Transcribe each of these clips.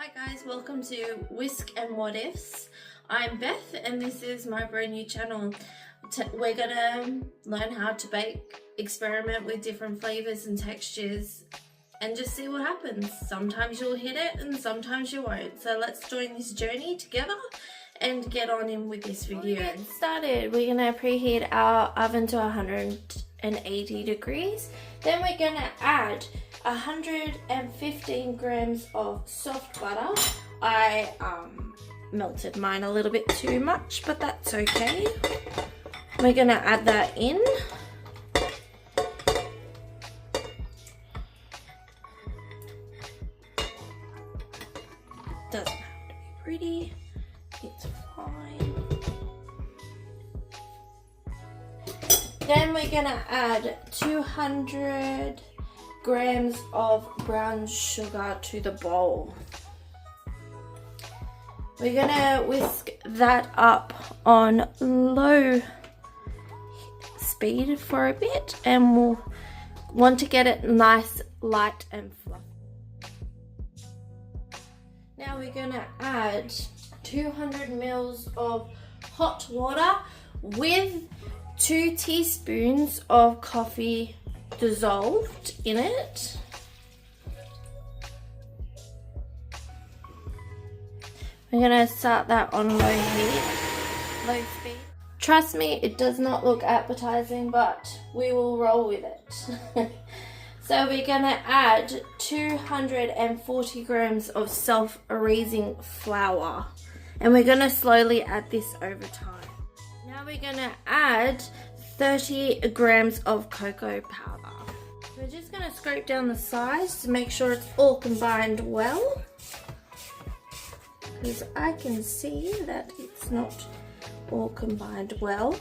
Hi guys, welcome to Whisk and What Ifs. I'm Beth and this is my brand new channel. We're gonna learn how to bake, experiment with different flavors and textures and just see what happens. Sometimes you'll hit it and sometimes you won't. So let's join this journey together and get on in with this video. Get started. We're gonna preheat our oven to 180 degrees. Then we're gonna add 115 grams of soft butter. I melted mine a little bit too much, but that's okay. We're gonna add that in. Doesn't have to be pretty, it's fine. Then we're gonna add 200 grams of brown sugar to the bowl. We're gonna whisk that up on low speed for a bit and we'll want to get it nice, light and fluffy. Now we're gonna add 200 mils of hot water with 2 teaspoons of coffee dissolved in it. We're gonna start that on low heat, low speed. Trust me, it does not look appetizing, but we will roll with it. So we're gonna add 240 grams of self-raising flour, and we're gonna slowly add this over time. Now we're gonna add 30 grams of cocoa powder. We're just gonna scrape down the sides to make sure it's all combined well, because I can see that it's not all combined well.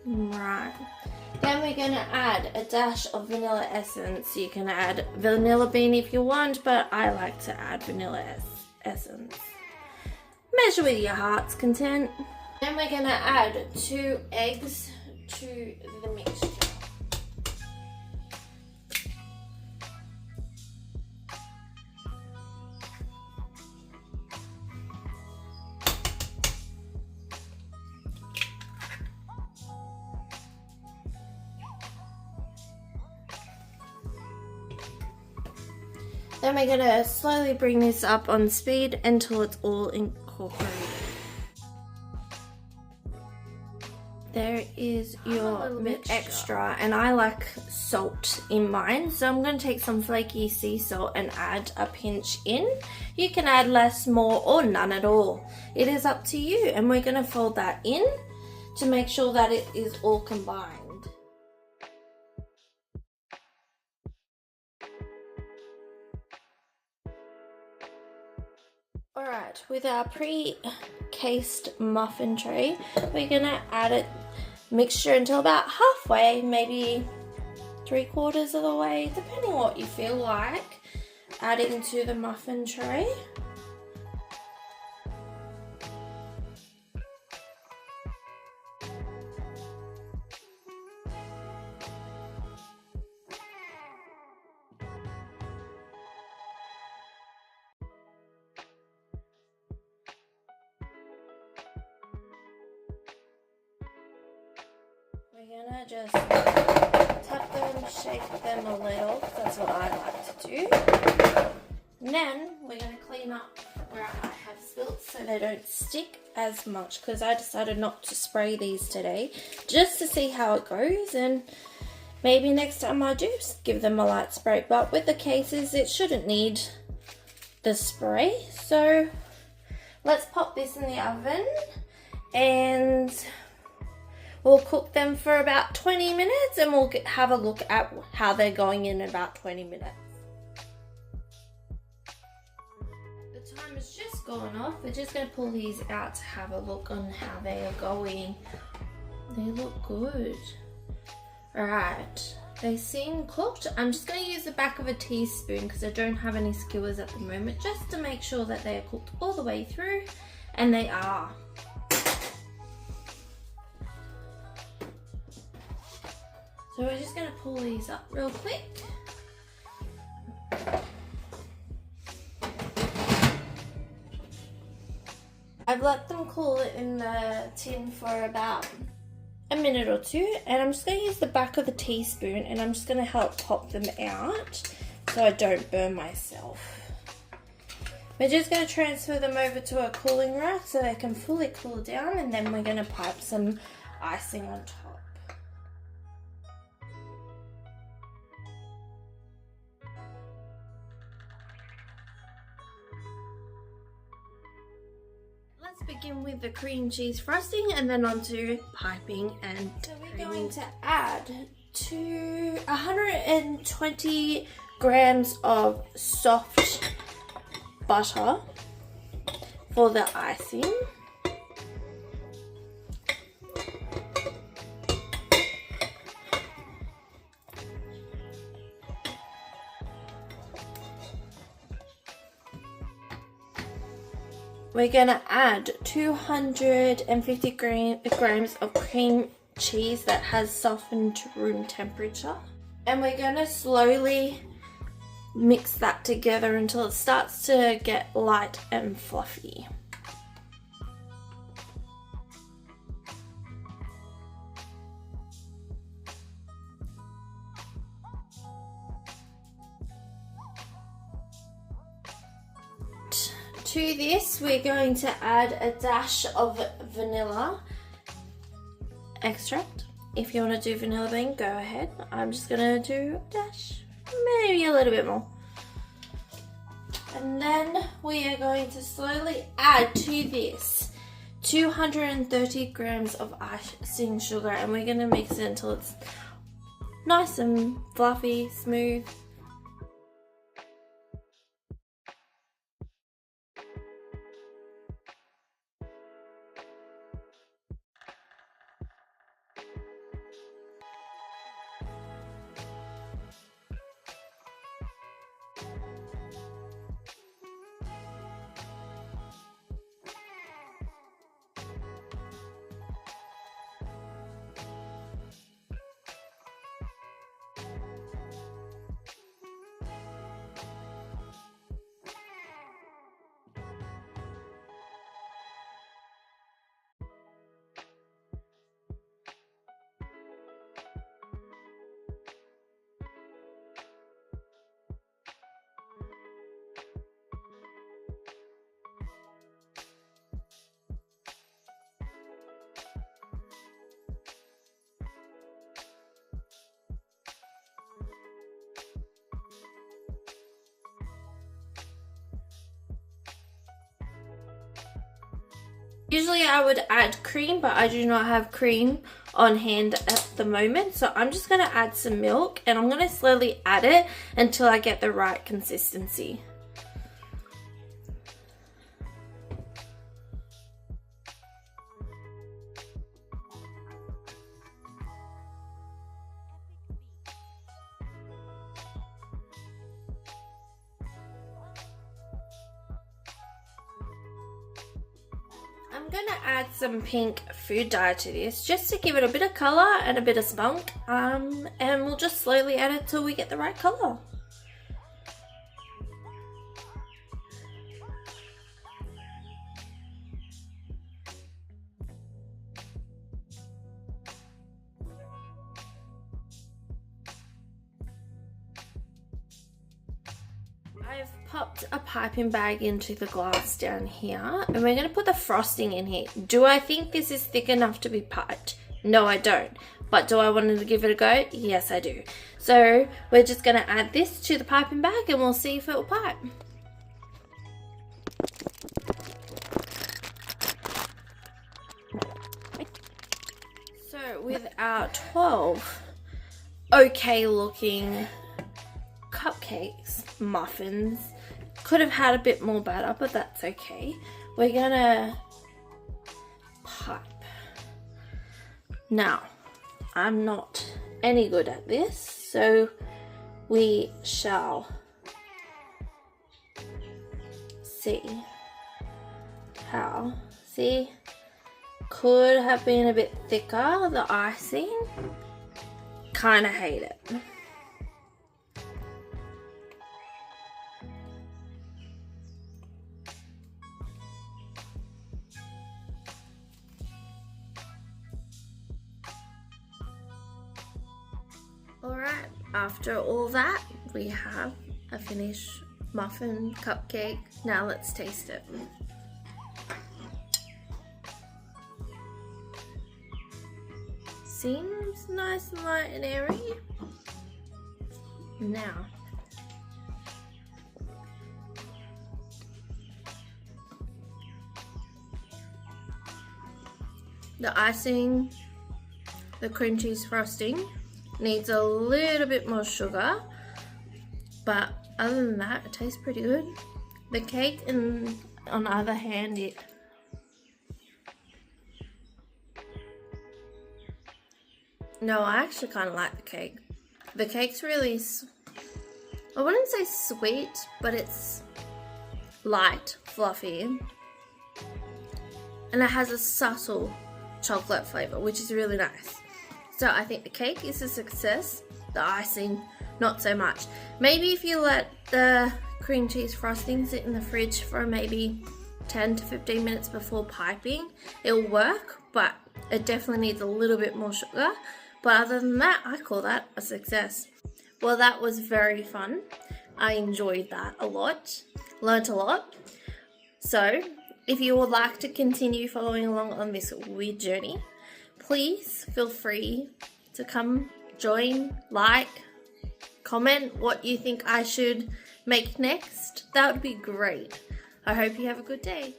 Right. Then we're gonna add a dash of vanilla essence. You can add vanilla bean if you want, but I like to add vanilla essence. Measure with your heart's content. Then we're gonna add 2 eggs to the mixture. Then we're gonna slowly bring this up on speed until it's all incorporated. There is your bit extra, and I like salt in mine, so I'm going to take some flaky sea salt and add a pinch in. You can add less, more, or none at all. It is up to you, and we're going to fold that in to make sure that it is all combined. Alright, with our pre-cased muffin tray, we're going to add it mixture until about halfway, maybe 3/4 of the way, depending on what you feel like adding to the muffin tray. We're gonna just tap them, shake them a little. That's what I like to do. And then we're gonna clean up where I have spilt so they don't stick as much, because I decided not to spray these today just to see how it goes, and maybe next time I do give them a light spray. But with the cases, it shouldn't need the spray. So let's pop this in the oven and we'll cook them for about 20 minutes and we'll have a look at how they're going in about 20 minutes. The time has just gone off. We're just going to pull these out to have a look on how they are going. They look good. Alright, they seem cooked. I'm just going to use the back of a teaspoon because I don't have any skewers at the moment, just to make sure that they are cooked all the way through, and they are. So we're just going to pull these up real quick. I've let them cool in the tin for about a minute or two, and I'm just going to use the back of the teaspoon and I'm just going to help pop them out so I don't burn myself. We're just going to transfer them over to a cooling rack so they can fully cool down, and then we're going to pipe some icing on top. Let's begin with the cream cheese frosting and then onto piping and we're going to add 120 grams of soft butter for the icing. We're going to add 250 grams of cream cheese that has softened to room temperature. And we're going to slowly mix that together until it starts to get light and fluffy. To this, we're going to add a dash of vanilla extract. If you want to do vanilla bean, go ahead. I'm just going to do a dash, maybe a little bit more. And then we are going to slowly add to this 230 grams of icing sugar, and we're going to mix it until it's nice and fluffy, smooth. Usually I would add cream, but I do not have cream on hand at the moment, so I'm just going to add some milk and I'm going to slowly add it until I get the right consistency. I'm going to add some pink food dye to this just to give it a bit of colour and a bit of spunk, and we'll just slowly add it till we get the right colour. I've popped a piping bag into the glass down here, and we're going to put the frosting in here. Do I think this is thick enough to be piped? No, I don't. But do I want to give it a go? Yes, I do. So we're just going to add this to the piping bag and we'll see if it will pipe. So with our 12 okay looking cupcakes, muffins, could have had a bit more batter, but that's okay. We're gonna pipe. Now, I'm not any good at this, so we shall see how. See, could have been a bit thicker, the icing. Kinda hate it. Alright, after all that, we have a finished muffin cupcake. Now let's taste it. Seems nice and light and airy. Now, the icing, the cream cheese frosting needs a little bit more sugar, but other than that, it tastes pretty good. The cake, and on the other hand, no, I actually kind of like the cake. The cake's really, I wouldn't say sweet, but it's light, fluffy, and it has a subtle chocolate flavor, which is really nice. So I think the cake is a success, the icing not so much. Maybe if you let the cream cheese frosting sit in the fridge for maybe 10 to 15 minutes before piping, it'll work, but it definitely needs a little bit more sugar. But other than that, I call that a success. Well, that was very fun. I enjoyed that a lot, learnt a lot. So if you would like to continue following along on this weird journey, please feel free to come join, like, comment what you think I should make next. That would be great. I hope you have a good day.